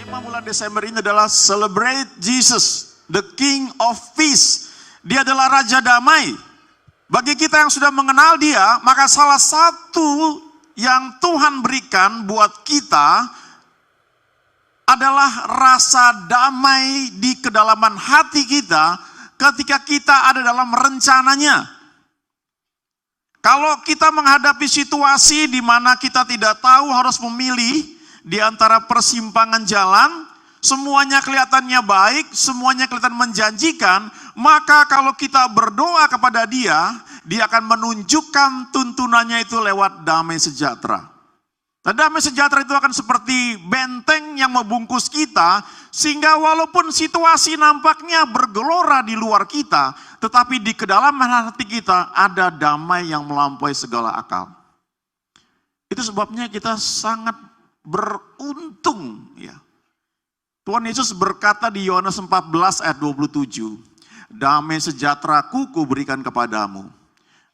Tema bulan Desember ini adalah Celebrate Jesus, the King of Peace. Dia adalah Raja Damai. Bagi kita yang sudah mengenal dia, maka salah satu yang Tuhan berikan buat kita adalah rasa damai di kedalaman hati kita ketika kita ada dalam rencananya. Kalau kita menghadapi situasi di mana kita tidak tahu harus memilih di antara persimpangan jalan, semuanya kelihatannya baik, semuanya kelihatan menjanjikan, maka kalau kita berdoa kepada dia, dia akan menunjukkan tuntunannya itu lewat damai sejahtera. Dan damai sejahtera itu akan seperti benteng yang membungkus kita, sehingga walaupun situasi nampaknya bergelora di luar kita, tetapi di kedalaman hati kita ada damai yang melampaui segala akal. Itu sebabnya kita sangat beruntung, ya. Tuhan Yesus berkata di Yohanes 14 ayat 27, damai sejahteraku kuberikan kepadamu,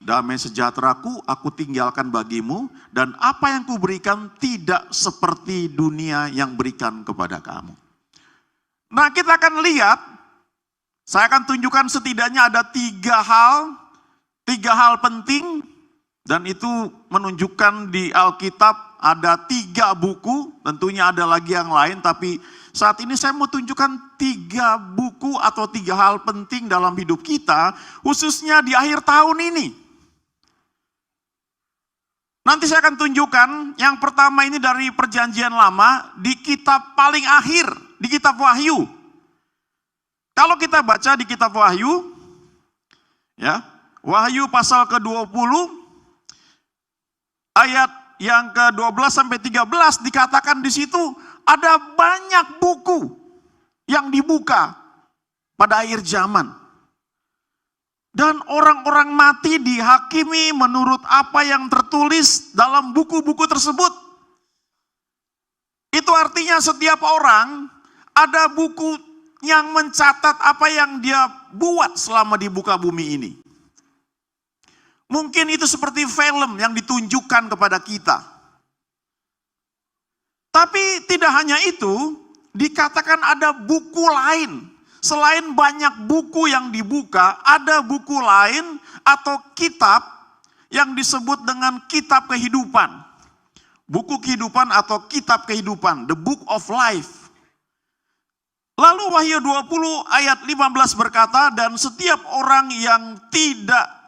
damai sejahteraku aku tinggalkan bagimu, dan apa yang kuberikan tidak seperti dunia yang berikan kepada kamu. Nah, kita akan lihat, saya akan tunjukkan setidaknya ada tiga hal penting, dan itu menunjukkan di Alkitab ada 3 buku, tentunya ada lagi yang lain, tapi saat ini saya mau tunjukkan 3 buku atau 3 hal penting dalam hidup kita, khususnya di akhir tahun ini. Nanti saya akan tunjukkan, yang pertama ini dari Perjanjian Lama, di kitab paling akhir, di kitab Wahyu. Kalau kita baca di kitab Wahyu, ya, Wahyu pasal ke-20, ayat yang ke-12 sampai 13 dikatakan di situ ada banyak buku yang dibuka pada akhir zaman. Dan orang-orang mati dihakimi menurut apa yang tertulis dalam buku-buku tersebut. Itu artinya setiap orang ada buku yang mencatat apa yang dia buat selama di muka bumi ini. Mungkin itu seperti film yang ditunjukkan kepada kita. Tapi tidak hanya itu, dikatakan ada buku lain. Selain banyak buku yang dibuka, ada buku lain atau kitab yang disebut dengan kitab kehidupan. Buku kehidupan atau kitab kehidupan, the book of life. Lalu Wahyu 20 ayat 15 berkata, dan setiap orang yang tidak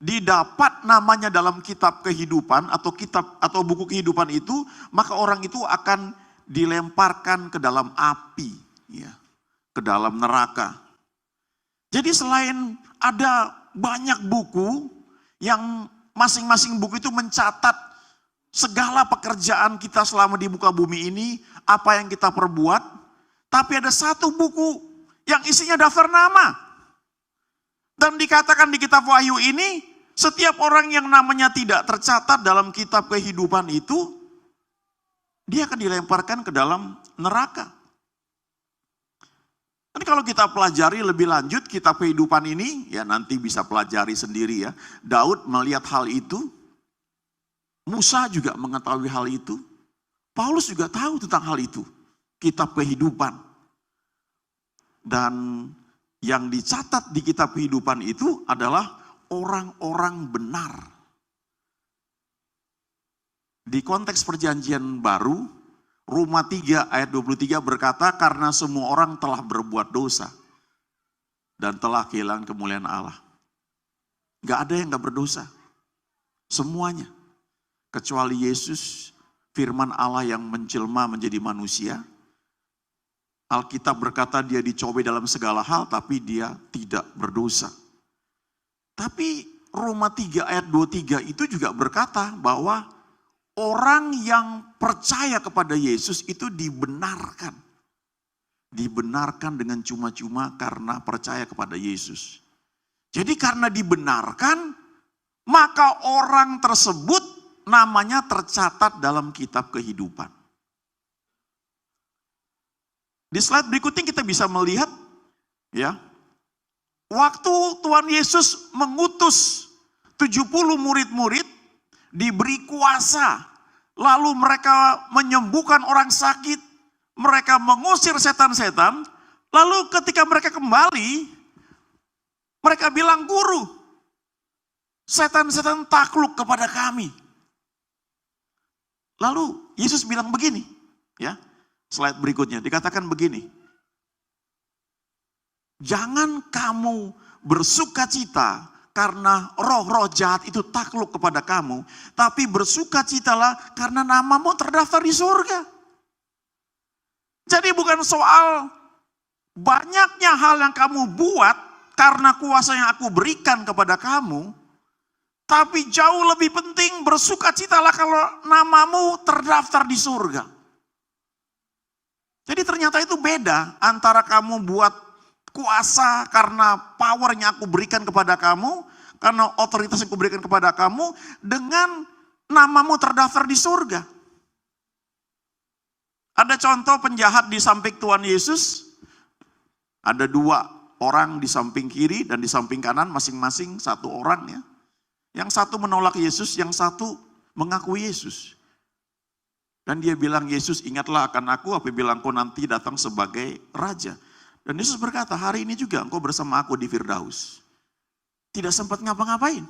didapat namanya dalam kitab kehidupan atau buku kehidupan itu, maka orang itu akan dilemparkan ke dalam api, ya, ke dalam neraka. Jadi selain ada banyak buku yang masing-masing buku itu mencatat segala pekerjaan kita selama di muka bumi ini, apa yang kita perbuat, tapi ada satu buku yang isinya daftar nama. Dan dikatakan di kitab Wahyu ini, setiap orang yang namanya tidak tercatat dalam kitab kehidupan itu, dia akan dilemparkan ke dalam neraka. Jadi kalau kita pelajari lebih lanjut kitab kehidupan ini, ya nanti bisa pelajari sendiri ya. Daud melihat hal itu, Musa juga mengetahui hal itu, Paulus juga tahu tentang hal itu, kitab kehidupan. Dan yang dicatat di kitab kehidupan itu adalah orang-orang benar. Di konteks perjanjian baru, Roma 3 ayat 23 berkata, karena semua orang telah berbuat dosa dan telah kehilangan kemuliaan Allah. Gak ada yang gak berdosa. Semuanya. Kecuali Yesus, firman Allah yang menjelma menjadi manusia. Alkitab berkata dia dicobai dalam segala hal, tapi dia tidak berdosa. Tapi Roma 3 ayat 23 itu juga berkata bahwa orang yang percaya kepada Yesus itu dibenarkan. Dibenarkan dengan cuma-cuma karena percaya kepada Yesus. Jadi karena dibenarkan, maka orang tersebut namanya tercatat dalam kitab kehidupan. Di slide berikutnya kita bisa melihat, ya, waktu Tuhan Yesus mengutus 70 murid-murid, diberi kuasa, lalu mereka menyembuhkan orang sakit, mereka mengusir setan-setan, lalu ketika mereka kembali, mereka bilang, "Guru, setan-setan takluk kepada kami." Lalu Yesus bilang begini, ya. Slide berikutnya dikatakan begini. Jangan kamu bersukacita karena roh-roh jahat itu takluk kepada kamu, tapi bersukacitalah karena namamu terdaftar di surga. Jadi bukan soal banyaknya hal yang kamu buat karena kuasa yang aku berikan kepada kamu, tapi jauh lebih penting bersukacitalah kalau namamu terdaftar di surga. Jadi ternyata itu beda antara kamu buat kuasa karena power yang aku berikan kepada kamu, karena otoritas yang aku berikan kepada kamu, dengan namamu terdaftar di surga. Ada contoh penjahat di samping Tuhan Yesus, ada 2 orang di samping kiri dan di samping kanan, masing-masing 1 orang ya. Yang satu menolak Yesus, yang satu mengakui Yesus. Dan dia bilang, "Yesus, ingatlah akan aku apabila engkau nanti datang sebagai raja." Dan Yesus berkata, "Hari ini juga engkau bersama aku di Firdaus." Tidak sempat ngapa-ngapain.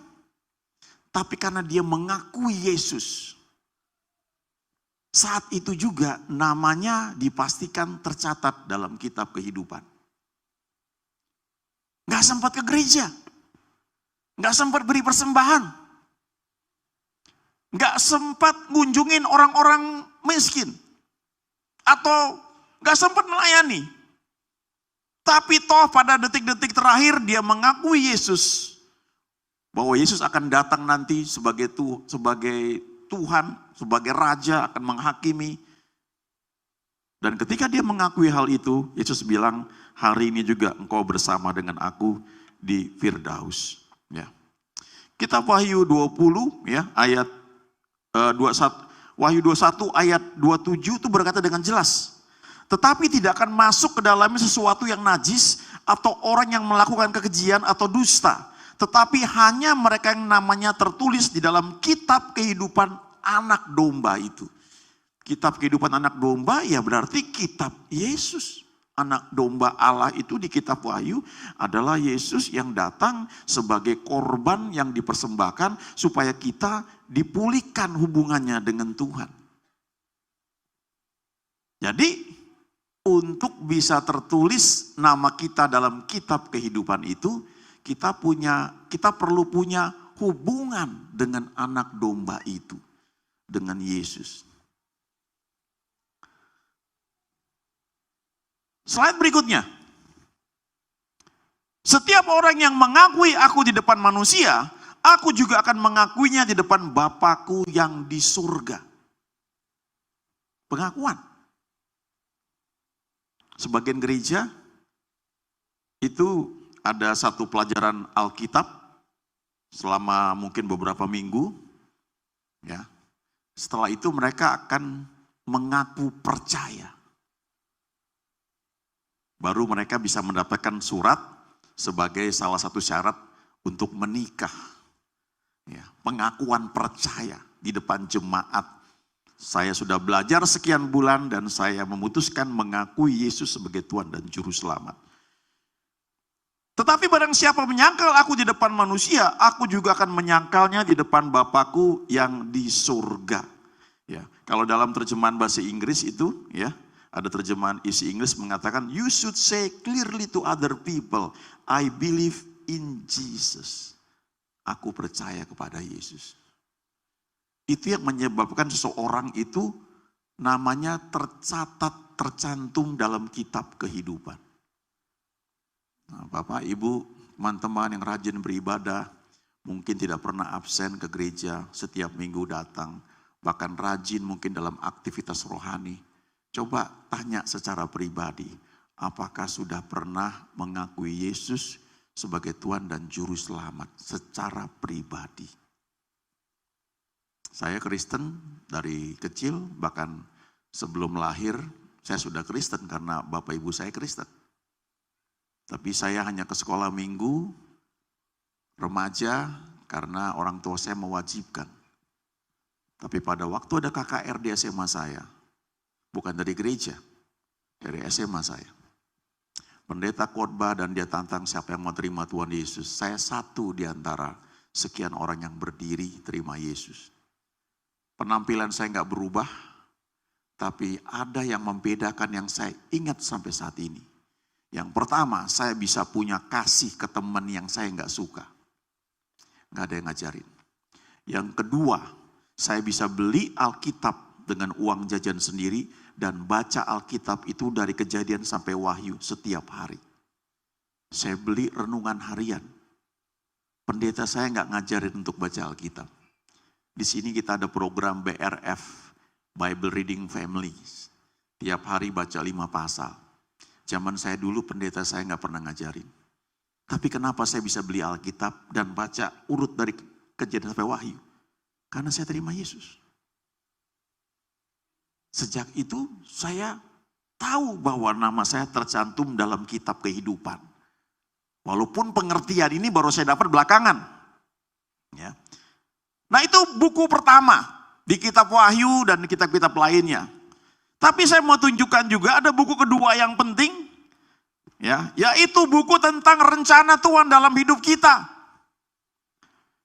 Tapi karena dia mengakui Yesus, saat itu juga namanya dipastikan tercatat dalam kitab kehidupan. Gak sempat ke gereja. Gak sempat beri persembahan. Gak sempat ngunjungin orang-orang miskin. Atau gak sempat melayani. Tapi toh pada detik-detik terakhir dia mengakui Yesus. Bahwa Yesus akan datang nanti sebagai Tuhan, sebagai Raja, akan menghakimi. Dan ketika dia mengakui hal itu, Yesus bilang, "Hari ini juga engkau bersama dengan aku di Firdaus." Ya. Kitab Wahyu 20 ya, ayat 21, Wahyu 21 ayat 27 itu berkata dengan jelas. "Tetapi tidak akan masuk ke dalamnya sesuatu yang najis atau orang yang melakukan kekejian atau dusta. Tetapi hanya mereka yang namanya tertulis di dalam kitab kehidupan anak domba itu." Kitab kehidupan anak domba ya berarti kitab Yesus. Anak domba Allah itu di kitab Wahyu adalah Yesus yang datang sebagai korban yang dipersembahkan supaya kita dipulihkan hubungannya dengan Tuhan. Jadi untuk bisa tertulis nama kita dalam kitab kehidupan itu, kita perlu punya hubungan dengan anak domba itu, dengan Yesus. Slide berikutnya. Setiap orang yang mengakui aku di depan manusia, aku juga akan mengakuinya di depan Bapakku yang di surga. Pengakuan. Sebagian gereja itu ada satu pelajaran Alkitab selama mungkin beberapa minggu. Ya. Setelah itu mereka akan mengaku percaya. Baru mereka bisa mendapatkan surat sebagai salah satu syarat untuk menikah. Ya, pengakuan percaya di depan jemaat. Saya sudah belajar sekian bulan dan saya memutuskan mengakui Yesus sebagai Tuhan dan Juru Selamat. Tetapi barang siapa menyangkal aku di depan manusia, aku juga akan menyangkalnya di depan Bapakku yang di surga. Ya, kalau dalam terjemahan bahasa Inggris itu ya, ada terjemahan isi Inggris mengatakan, "You should say clearly to other people, I believe in Jesus." Aku percaya kepada Yesus. Itu yang menyebabkan seseorang itu namanya tercatat, tercantum dalam kitab kehidupan. Nah, Bapak, Ibu, teman-teman yang rajin beribadah, mungkin tidak pernah absen ke gereja, setiap minggu datang, bahkan rajin mungkin dalam aktivitas rohani. Coba tanya secara pribadi, apakah sudah pernah mengakui Yesus sebagai Tuhan dan Juru Selamat secara pribadi? Saya Kristen dari kecil, bahkan sebelum lahir saya sudah Kristen karena bapak ibu saya Kristen. Tapi saya hanya ke sekolah minggu, remaja karena orang tua saya mewajibkan. Tapi pada waktu ada KKR di SMA saya, bukan dari gereja, dari SMA saya. Pendeta khotbah dan dia tantang siapa yang mau terima Tuhan Yesus. Saya satu di antara sekian orang yang berdiri terima Yesus. Penampilan saya nggak berubah, tapi ada yang membedakan yang saya ingat sampai saat ini. Yang pertama, saya bisa punya kasih ke teman yang saya nggak suka. Nggak ada yang ngajarin. Yang kedua, saya bisa beli Alkitab dengan uang jajan sendiri dan baca Alkitab itu dari Kejadian sampai Wahyu setiap hari. Saya beli renungan harian. Pendeta saya nggak ngajarin untuk baca Alkitab. Di sini kita ada program BRF, Bible Reading Family. Tiap hari baca 5 pasal. Zaman saya dulu pendeta saya nggak pernah ngajarin. Tapi kenapa saya bisa beli Alkitab dan baca urut dari Kejadian sampai Wahyu? Karena saya terima Yesus. Sejak itu saya tahu bahwa nama saya tercantum dalam kitab kehidupan. Walaupun pengertian ini baru saya dapat belakangan. Ya. Nah itu buku pertama di kitab Wahyu dan kitab-kitab lainnya. Tapi saya mau tunjukkan juga ada buku kedua yang penting. Ya, yaitu buku tentang rencana Tuhan dalam hidup kita.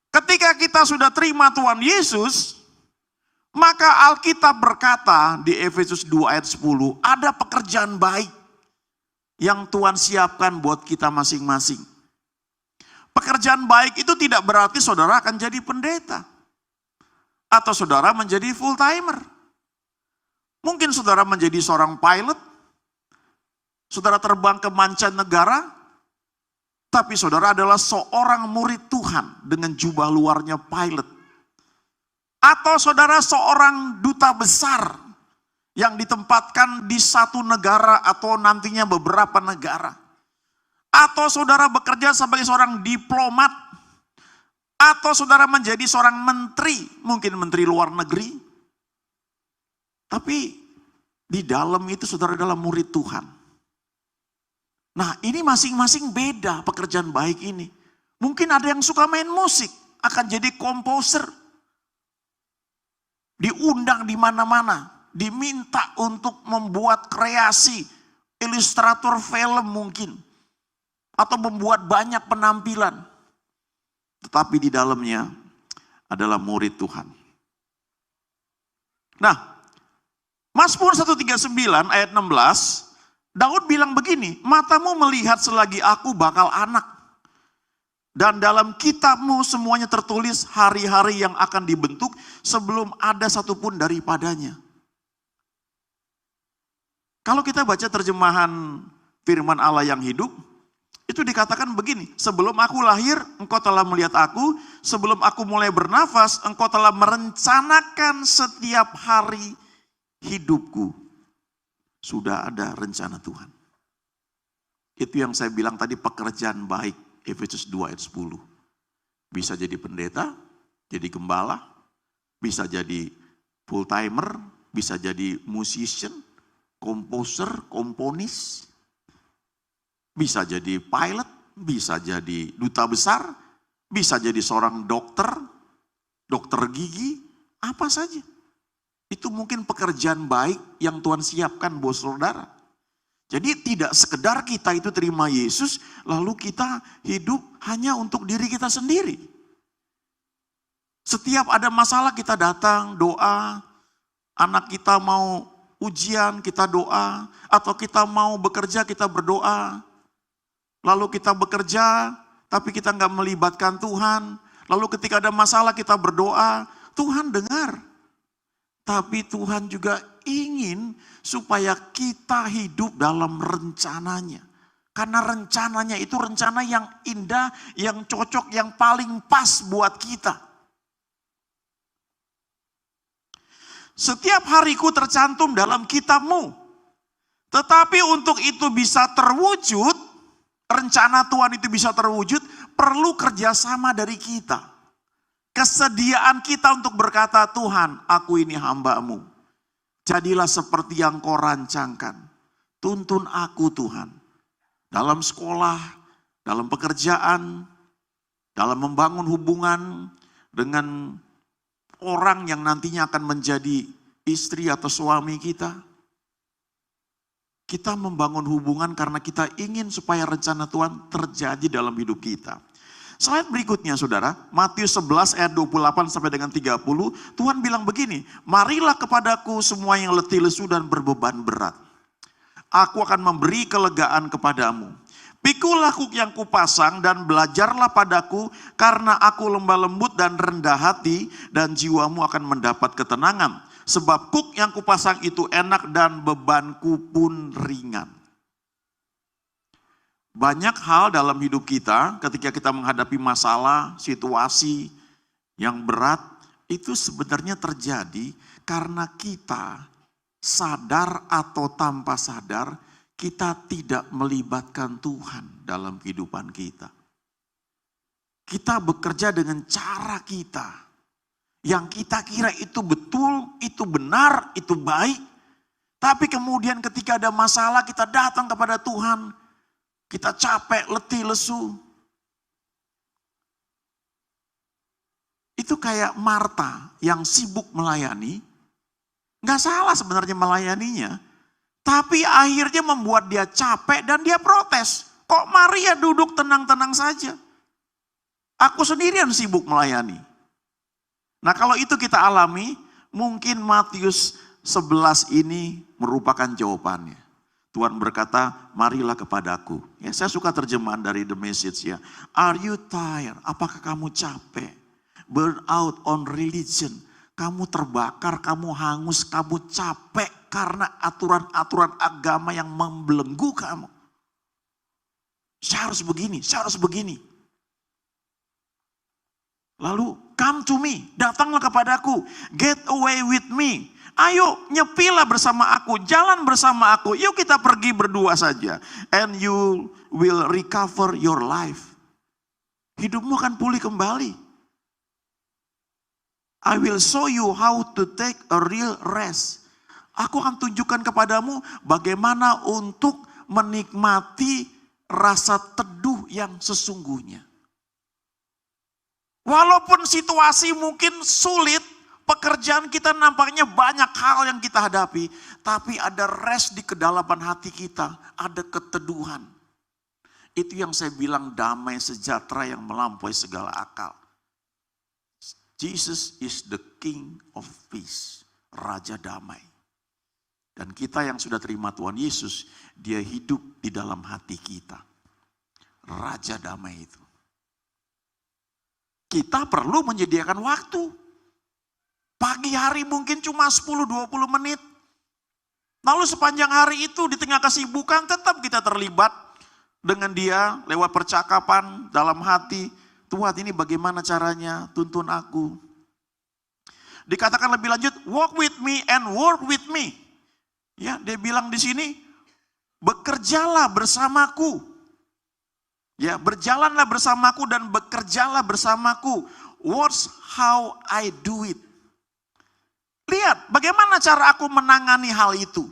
Ketika kita sudah terima Tuhan Yesus, maka Alkitab berkata di Efesus 2 ayat 10, ada pekerjaan baik yang Tuhan siapkan buat kita masing-masing. Pekerjaan baik itu tidak berarti saudara akan jadi pendeta. Atau saudara menjadi full timer. Mungkin saudara menjadi seorang pilot. Saudara terbang ke mancanegara. Tapi saudara adalah seorang murid Tuhan dengan jubah luarnya pilot. Atau saudara seorang duta besar yang ditempatkan di satu negara atau nantinya beberapa negara. Atau saudara bekerja sebagai seorang diplomat. Atau saudara menjadi seorang menteri, mungkin menteri luar negeri. Tapi di dalam itu saudara adalah murid Tuhan. Nah ini masing-masing beda pekerjaan baik ini. Mungkin ada yang suka main musik, akan jadi komposer. Diundang di mana-mana, diminta untuk membuat kreasi, ilustrator film mungkin. Atau membuat banyak penampilan. Tetapi di dalamnya adalah murid Tuhan. Nah, Mazmur 139 ayat 16, Daud bilang begini, matamu melihat selagi aku bakal anak. Dan dalam kitabmu semuanya tertulis hari-hari yang akan dibentuk sebelum ada satupun daripadanya. Kalau kita baca terjemahan firman Allah yang hidup, itu dikatakan begini, sebelum aku lahir engkau telah melihat aku, sebelum aku mulai bernafas engkau telah merencanakan setiap hari hidupku. Sudah ada rencana Tuhan. Itu yang saya bilang tadi pekerjaan baik, Efesus 2 ayat 10. Bisa jadi pendeta, jadi gembala, bisa jadi full timer, bisa jadi musician, komposer, komponis. Bisa jadi pilot, bisa jadi duta besar, bisa jadi seorang dokter, dokter gigi, apa saja. Itu mungkin pekerjaan baik yang Tuhan siapkan buat saudara. Jadi tidak sekedar kita itu terima Yesus, lalu kita hidup hanya untuk diri kita sendiri. Setiap ada masalah kita datang, doa, anak kita mau ujian, kita doa, atau kita mau bekerja, kita berdoa. Lalu kita bekerja, tapi kita nggak melibatkan Tuhan. Lalu ketika ada masalah kita berdoa, Tuhan dengar. Tapi Tuhan juga ingin supaya kita hidup dalam rencananya. Karena rencananya itu rencana yang indah, yang cocok, yang paling pas buat kita. Setiap hariku tercantum dalam kitabmu. Tetapi untuk itu bisa terwujud, rencana Tuhan itu bisa terwujud, perlu kerjasama dari kita. Kesediaan kita untuk berkata, Tuhan, aku ini hamba-Mu. Jadilah seperti yang Kau rancangkan. Tuntun aku Tuhan. Dalam sekolah, dalam pekerjaan, dalam membangun hubungan dengan orang yang nantinya akan menjadi istri atau suami kita. Kita membangun hubungan karena kita ingin supaya rencana Tuhan terjadi dalam hidup kita. Slide berikutnya saudara, Matius 11 ayat 28 sampai dengan 30, Tuhan bilang begini, marilah kepadaku semua yang letih lesu dan berbeban berat. Aku akan memberi kelegaan kepadamu. Pikulah kuk yang kupasang dan belajarlah padaku, karena aku lemah lembut dan rendah hati, dan jiwamu akan mendapat ketenangan. Sebab kuk yang kupasang itu enak dan bebanku pun ringan. Banyak hal dalam hidup kita ketika kita menghadapi masalah, situasi yang berat, itu sebenarnya terjadi karena kita sadar atau tanpa sadar, kita tidak melibatkan Tuhan dalam kehidupan kita. Kita bekerja dengan cara kita. Yang kita kira itu betul, itu benar, itu baik. Tapi kemudian ketika ada masalah kita datang kepada Tuhan. Kita capek, letih, lesu. Itu kayak Marta yang sibuk melayani. Gak salah sebenarnya melayaninya. Tapi akhirnya membuat dia capek dan dia protes. Kok Maria duduk tenang-tenang saja? Aku sendirian sibuk melayani. Nah kalau itu kita alami, mungkin Matius 11 ini merupakan jawabannya. Tuhan berkata, marilah kepadaku. Ya, saya suka terjemahan dari The Message ya. Are you tired? Apakah kamu capek? Burn out on religion. Kamu terbakar, kamu hangus, kamu capek karena aturan-aturan agama yang membelenggu kamu. Saya harus begini, saya harus begini. Lalu, come to me, datanglah kepadaku, get away with me. Ayo nyepilah bersama aku, jalan bersama aku, yuk kita pergi berdua saja. And you will recover your life. Hidupmu akan pulih kembali. I will show you how to take a real rest. Aku akan tunjukkan kepadamu bagaimana untuk menikmati rasa teduh yang sesungguhnya. Walaupun situasi mungkin sulit, pekerjaan kita nampaknya banyak hal yang kita hadapi, tapi ada rest di kedalaman hati kita, ada keteduhan. Itu yang saya bilang damai sejahtera yang melampaui segala akal. Jesus is the King of Peace, Raja Damai. Dan kita yang sudah terima Tuhan Yesus, dia hidup di dalam hati kita. Raja Damai itu. Kita perlu menyediakan waktu. Pagi hari mungkin cuma 10-20 menit. Lalu sepanjang hari itu di tengah kesibukan tetap kita terlibat dengan dia lewat percakapan dalam hati. Tuhan ini bagaimana caranya, tuntun aku. Dikatakan lebih lanjut, walk with me and work with me. Ya, dia bilang di sini, bekerjalah bersamaku. Ya, berjalanlah bersamaku dan bekerjalah bersamaku. Watch how I do it. Lihat bagaimana cara aku menangani hal itu.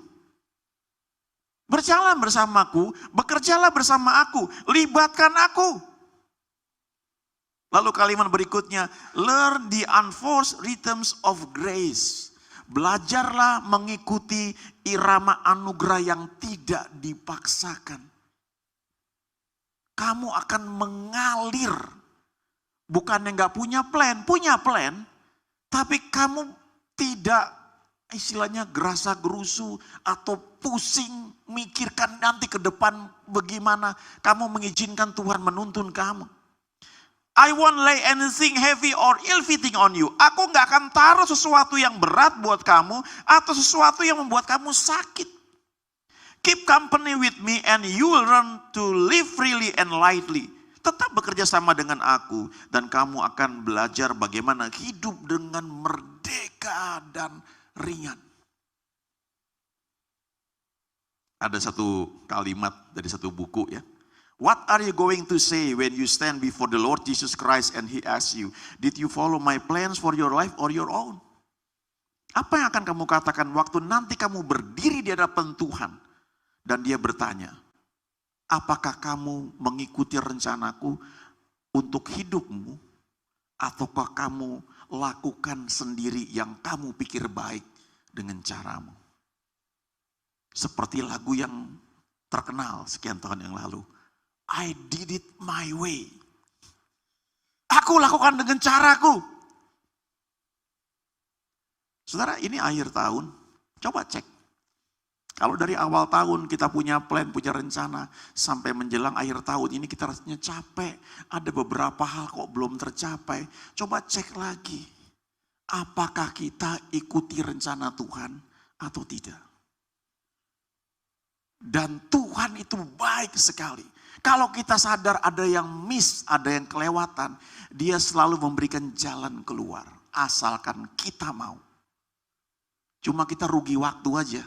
Berjalan bersamaku, bekerjalah bersama aku, libatkan aku. Lalu kalimat berikutnya, learn the unforced rhythms of grace. Belajarlah mengikuti irama anugerah yang tidak dipaksakan. Kamu akan mengalir. Bukannya gak punya plan, tapi kamu tidak istilahnya gerasa gerusu atau pusing mikirkan nanti ke depan bagaimana. Kamu mengizinkan Tuhan menuntun kamu. I won't lay anything heavy or ill-fitting on you. Aku gak akan taruh sesuatu yang berat buat kamu atau sesuatu yang membuat kamu sakit. Keep company with me and you will learn to live freely and lightly. Tetap bekerja sama dengan aku dan kamu akan belajar bagaimana hidup dengan merdeka dan ringan. Ada satu kalimat dari satu buku ya. What are you going to say when you stand before the Lord Jesus Christ and He asks you, did you follow my plans for your life or your own? Apa yang akan kamu katakan waktu nanti kamu berdiri di hadapan Tuhan dan Dia bertanya, apakah kamu mengikuti rencanaku untuk hidupmu ataukah kamu lakukan sendiri yang kamu pikir baik dengan caramu? Seperti lagu yang terkenal sekian tahun yang lalu. I did it my way. Aku lakukan dengan caraku. Saudara, ini akhir tahun. Coba cek. Kalau dari awal tahun kita punya plan, punya rencana. Sampai menjelang akhir tahun ini kita rasanya capek. Ada beberapa hal kok belum tercapai. Coba cek lagi. Apakah kita ikuti rencana Tuhan atau tidak? Dan Tuhan itu baik sekali. Kalau kita sadar ada yang miss, ada yang kelewatan, Dia selalu memberikan jalan keluar. Asalkan kita mau. Cuma kita rugi waktu aja.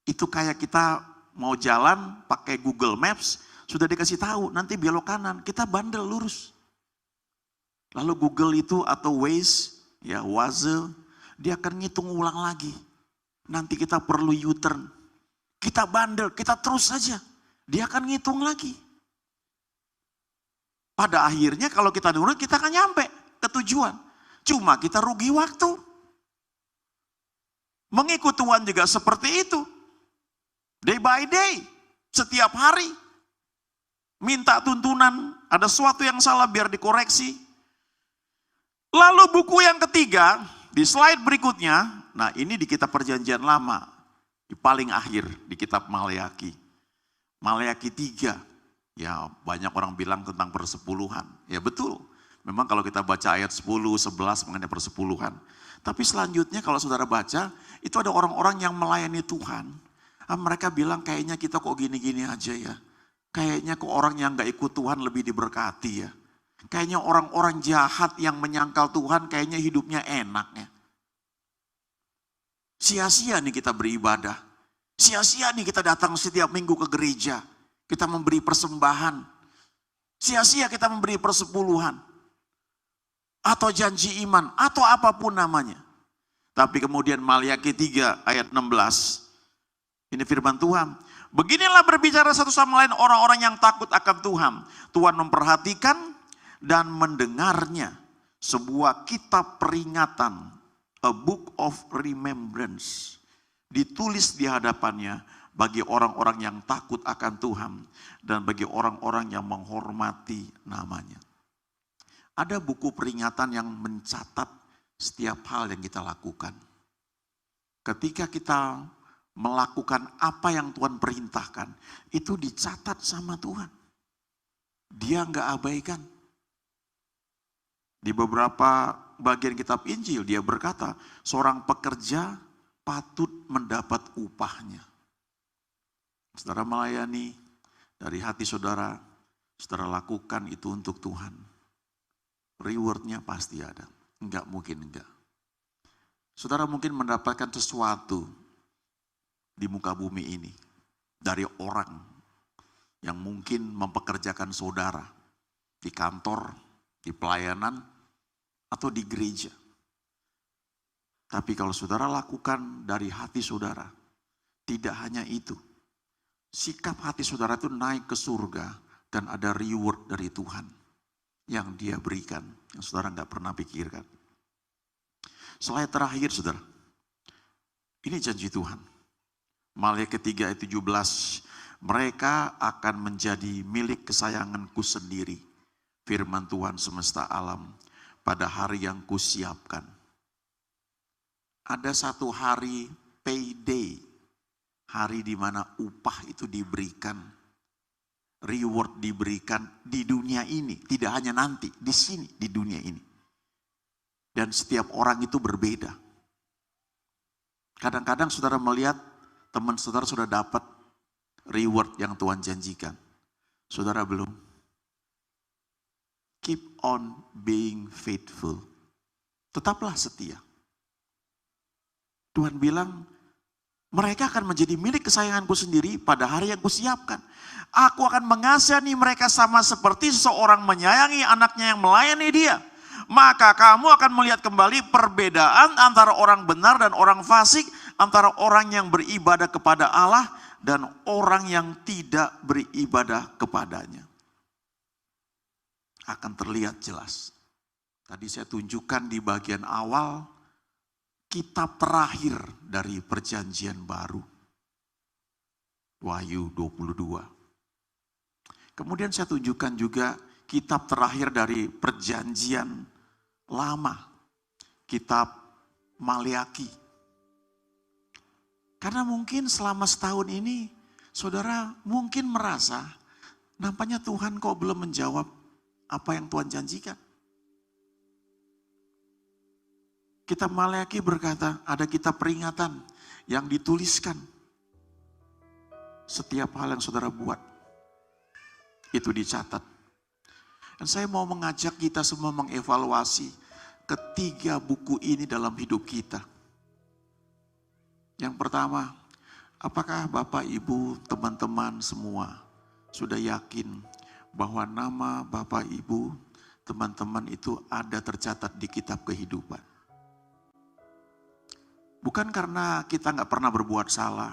Itu kayak kita mau jalan pakai Google Maps, sudah dikasih tahu nanti belok kanan, kita bandel lurus. Lalu Google itu atau Waze, ya Waze, dia akan ngitung ulang lagi. Nanti kita perlu U-turn. Kita bandel, kita terus saja. Dia akan ngitung lagi. Pada akhirnya kalau kita nurut, kita akan nyampe ke tujuan. Cuma kita rugi waktu. Mengikut Tuhan juga seperti itu. Day by day, setiap hari. Minta tuntunan, ada sesuatu yang salah biar dikoreksi. Lalu buku yang ketiga, di slide berikutnya, nah ini di kitab perjanjian lama. Di paling akhir di kitab Maleaki. Maleaki 3. Ya banyak orang bilang tentang persepuluhan. Ya betul. Memang kalau kita baca ayat 10, 11 mengenai persepuluhan. Tapi selanjutnya kalau saudara baca, itu ada orang-orang yang melayani Tuhan. Mereka bilang kayaknya kita kok gini-gini aja ya. Kayaknya kok orang yang gak ikut Tuhan lebih diberkati ya. Kayaknya orang-orang jahat yang menyangkal Tuhan kayaknya hidupnya enak ya. Sia-sia nih kita beribadah. Sia-sia nih kita datang setiap minggu ke gereja. Kita memberi persembahan. Sia-sia kita memberi persepuluhan. Atau janji iman. Atau apapun namanya. Tapi kemudian Maleaki 3 ayat 16. Ini firman Tuhan. Beginilah berbicara satu sama lain orang-orang yang takut akan Tuhan. Tuhan memperhatikan dan mendengarnya. Sebuah kitab peringatan. A book of remembrance. Ditulis di hadapannya bagi orang-orang yang takut akan Tuhan. Dan bagi orang-orang yang menghormati namanya. Ada buku peringatan yang mencatat setiap hal yang kita lakukan. Ketika kita melakukan apa yang Tuhan perintahkan, itu dicatat sama Tuhan. Dia enggak abaikan. Di beberapa bagian kitab Injil dia berkata, seorang pekerja patut mendapat upahnya. Saudara melayani dari hati saudara, saudara lakukan itu untuk Tuhan. Rewardnya pasti ada, enggak mungkin enggak. Saudara mungkin mendapatkan sesuatu di muka bumi ini dari orang yang mungkin mempekerjakan saudara di kantor, di pelayanan, atau di gereja. Tapi kalau saudara lakukan dari hati saudara, tidak hanya itu. Sikap hati saudara itu naik ke surga dan ada reward dari Tuhan yang Dia berikan, yang saudara nggak pernah pikirkan. Slide terakhir saudara, ini janji Tuhan. Maleaki 3 ayat 17, mereka akan menjadi milik kesayanganku sendiri. Firman Tuhan semesta alam, pada hari yang kusiapkan. Ada satu hari payday, hari di mana upah itu diberikan, reward diberikan di dunia ini, tidak hanya nanti, di sini, di dunia ini. Dan setiap orang itu berbeda. Kadang-kadang saudara melihat teman saudara sudah dapat reward yang Tuhan janjikan. Saudara belum. Keep on being faithful. Tetaplah setia. Tuhan bilang, mereka akan menjadi milik kesayanganku sendiri pada hari yang kusiapkan. Aku akan mengasihani mereka sama seperti seseorang menyayangi anaknya yang melayani dia. Maka kamu akan melihat kembali perbedaan antara orang benar dan orang fasik, antara orang yang beribadah kepada Allah dan orang yang tidak beribadah kepadanya. Akan terlihat jelas. Tadi saya tunjukkan di bagian awal, kitab terakhir dari perjanjian baru. Wahyu 22. Kemudian saya tunjukkan juga kitab terakhir dari perjanjian lama. Kitab Maleaki. Karena mungkin selama setahun ini, saudara mungkin merasa, nampaknya Tuhan kok belum menjawab apa yang Tuhan janjikan. Kitab Maleaki berkata, ada kitab peringatan yang dituliskan. Setiap hal yang saudara buat, itu dicatat. Dan saya mau mengajak kita semua mengevaluasi ketiga buku ini dalam hidup kita. Yang pertama, apakah Bapak, Ibu, teman-teman semua sudah yakin bahwa nama Bapak, Ibu, teman-teman itu ada tercatat di kitab kehidupan? Bukan karena kita nggak pernah berbuat salah,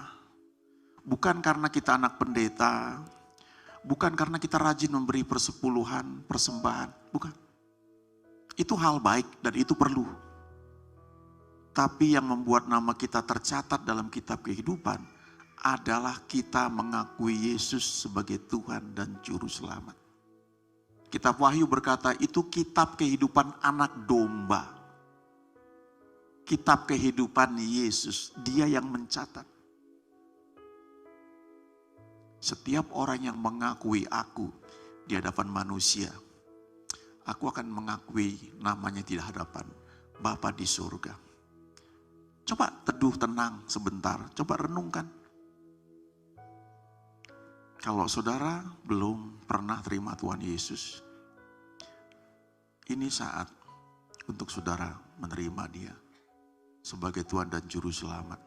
bukan karena kita anak pendeta, bukan karena kita rajin memberi persepuluhan, persembahan, bukan. Itu hal baik dan itu perlu. Tapi yang membuat nama kita tercatat dalam kitab kehidupan adalah kita mengakui Yesus sebagai Tuhan dan Juru Selamat. Kitab Wahyu berkata itu kitab kehidupan anak domba. Kitab kehidupan Yesus, dia yang mencatat. Setiap orang yang mengakui aku di hadapan manusia, aku akan mengakui namanya di hadapan Bapa di surga. Coba teduh tenang sebentar, coba renungkan. Kalau saudara belum pernah terima Tuhan Yesus, ini saat untuk saudara menerima Dia sebagai Tuhan dan Juru Selamat.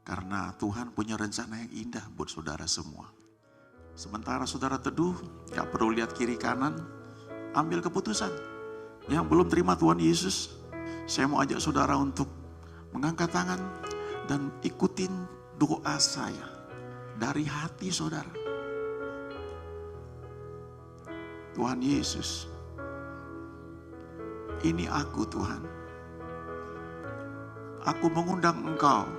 Karena Tuhan punya rencana yang indah buat saudara semua. Sementara saudara teduh, gak perlu lihat kiri kanan, ambil keputusan. Yang belum terima Tuhan Yesus, saya mau ajak saudara untuk mengangkat tangan dan ikutin doa saya dari hati saudara. Tuhan Yesus, ini aku Tuhan. Aku mengundang Engkau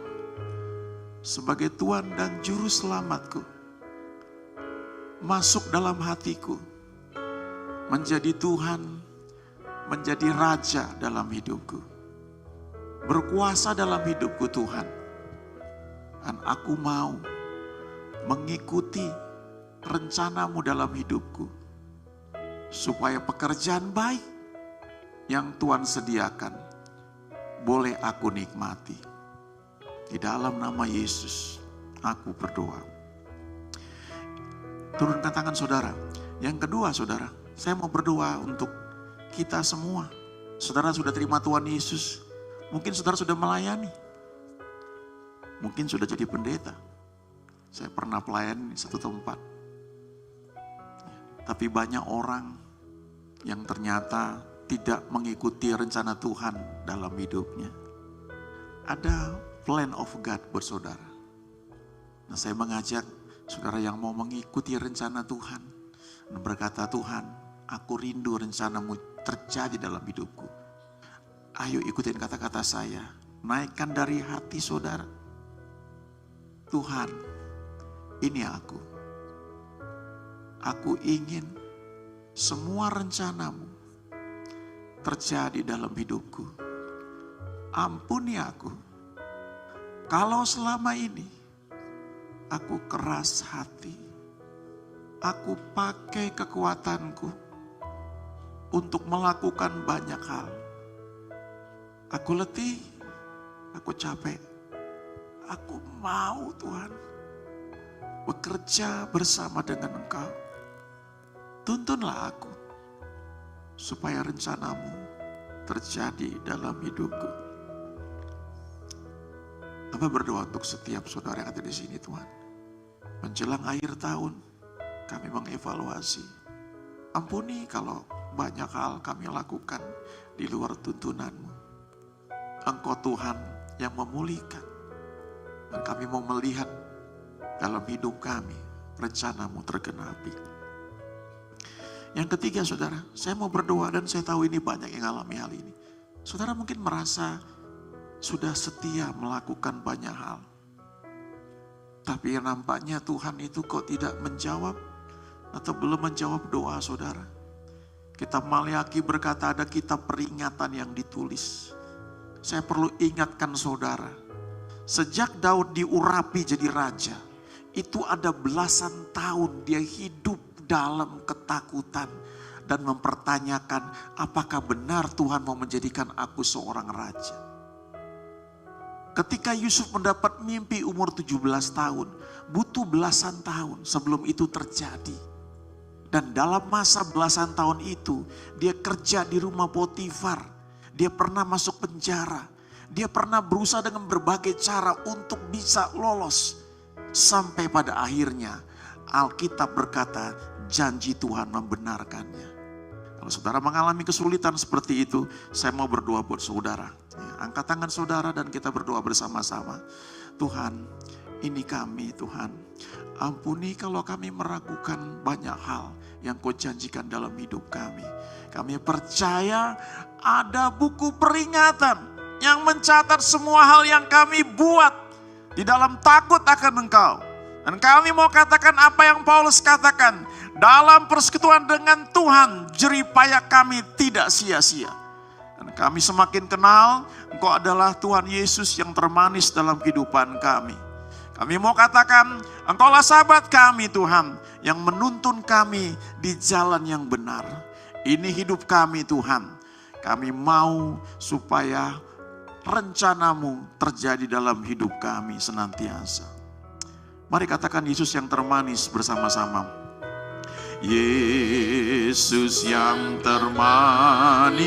sebagai Tuhan dan Juru Selamatku. Masuk dalam hatiku. Menjadi Tuhan, menjadi Raja dalam hidupku. Berkuasa dalam hidupku Tuhan. Dan aku mau mengikuti rencanamu dalam hidupku. Supaya pekerjaan baik yang Tuhan sediakan boleh aku nikmati. Di dalam nama Yesus, aku berdoa. Turunkan tangan saudara. Yang kedua saudara, saya mau berdoa untuk kita semua. Saudara sudah terima Tuhan Yesus. Mungkin saudara sudah melayani. Mungkin sudah jadi pendeta. Saya pernah pelayan di satu tempat. Tapi banyak orang yang ternyata tidak mengikuti rencana Tuhan dalam hidupnya. Ada plan of God buat saudara. Nah, saya mengajak saudara yang mau mengikuti rencana Tuhan dan berkata, Tuhan, aku rindu rencanamu terjadi dalam hidupku. Ayo ikutin kata-kata saya. Naikkan dari hati saudara. Tuhan, ini aku. Aku ingin semua rencanamu terjadi dalam hidupku. Ampuni aku. Kalau selama ini aku keras hati, aku pakai kekuatanku untuk melakukan banyak hal. Aku letih, aku capek. Aku mau Tuhan bekerja bersama dengan Engkau. Tuntunlah aku supaya rencanamu terjadi dalam hidupku. Hamba berdoa untuk setiap saudara yang ada di sini Tuhan. Menjelang akhir tahun, kami mengevaluasi. Ampuni kalau banyak hal kami lakukan di luar tuntunan-Mu. Engkau Tuhan yang memulihkan. Dan kami mau melihat dalam hidup kami, rencana-Mu tergenapi. Yang ketiga saudara, saya mau berdoa dan saya tahu ini banyak yang alami hal ini. Saudara mungkin merasa sudah setia melakukan banyak hal. Tapi nampaknya Tuhan itu kok tidak menjawab atau belum menjawab doa saudara. Kitab Maliaki berkata ada kitab peringatan yang ditulis. Saya perlu ingatkan saudara, sejak Daud diurapi jadi raja, itu ada belasan tahun dia hidup dalam ketakutan dan mempertanyakan apakah benar Tuhan mau menjadikan aku seorang raja. Ketika Yusuf mendapat mimpi umur 17 tahun, butuh belasan tahun sebelum itu terjadi. Dan dalam masa belasan tahun itu, dia kerja di rumah Potifar. Dia pernah masuk penjara. Dia pernah berusaha dengan berbagai cara untuk bisa lolos. Sampai pada akhirnya, Alkitab berkata, janji Tuhan membenarkannya. Kalau saudara mengalami kesulitan seperti itu, saya mau berdoa buat saudara. Angkat tangan saudara dan kita berdoa bersama-sama. Tuhan, ini kami Tuhan. Ampuni kalau kami meragukan banyak hal yang Kau janjikan dalam hidup kami. Kami percaya ada buku peringatan yang mencatat semua hal yang kami buat di dalam takut akan Engkau. Dan kami mau katakan apa yang Paulus katakan. Dalam persekutuan dengan Tuhan, jerih payah kami tidak sia-sia. Dan kami semakin kenal, Engkau adalah Tuhan Yesus yang termanis dalam kehidupan kami. Kami mau katakan, Engkaulah sahabat kami Tuhan, yang menuntun kami di jalan yang benar. Ini hidup kami Tuhan. Kami mau supaya rencana-Mu terjadi dalam hidup kami senantiasa. Mari katakan Yesus yang termanis bersama-sama. Yesus yang termanis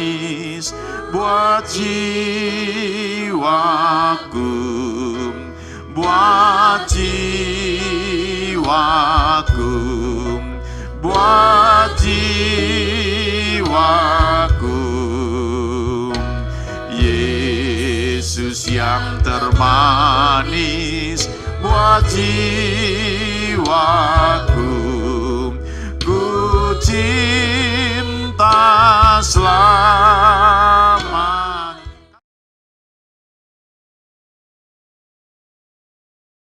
buat jiwaku, buat jiwaku, buat jiwaku. Yesus yang termanis buat jiwaku.